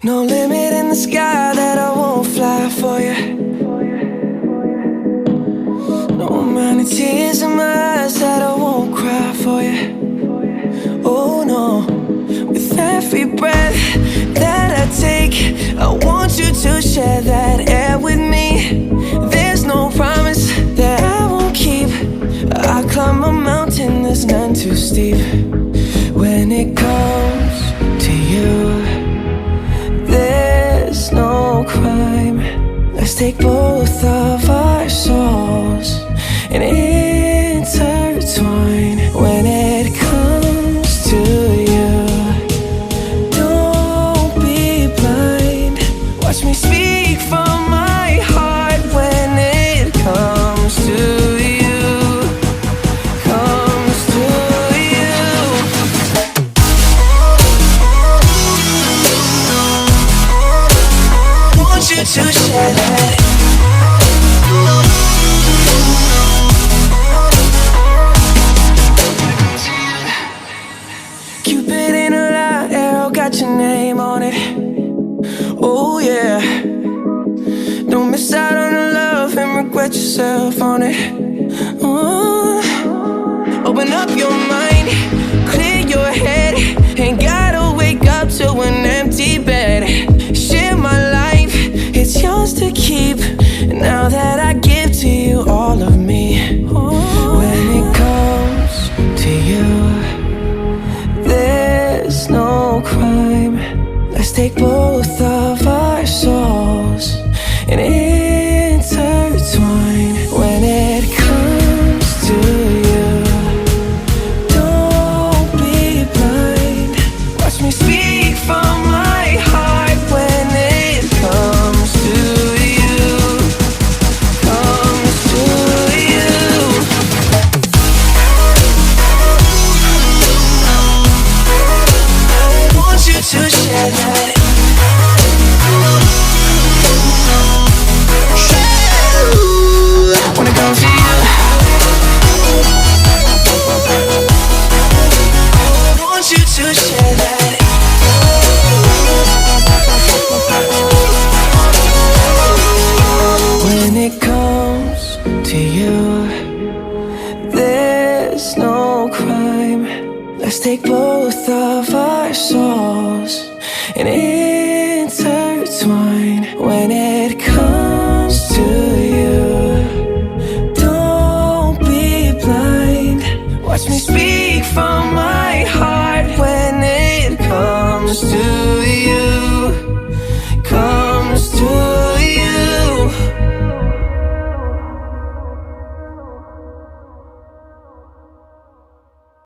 No limit in the sky that I won't fly for you. No amount of tears in my eyes that I won't cry for you. Oh no, with every breath that I take, I want you to share that air with me. There's no promise that I won't keep. I climb a mountain that's none too steep. When it comes to you, there's no crime. Let's take both of our souls and intertwine. When it comes to you, don't be blind. Watch me speak from my heart. When it comes to you, comes to you. Want you to share that. Cupid in a lie, arrow got your name on it. Oh yeah. Don't miss out on the love and regret yourself on it. Open up your mind, clear your head. Ain't gotta wake up to an empty bed. Share my life, it's yours to keep. Now that I give to you all of me. When it comes to you, there's no crime. Let's take both of our souls and intertwine. When it comes to you, don't be blind. Watch me speak from my heart. When it comes to you, comes to you. I want you to share that. When it comes to you, I want you to share that. When it comes to you, there's no crime. Let's take both of our souls and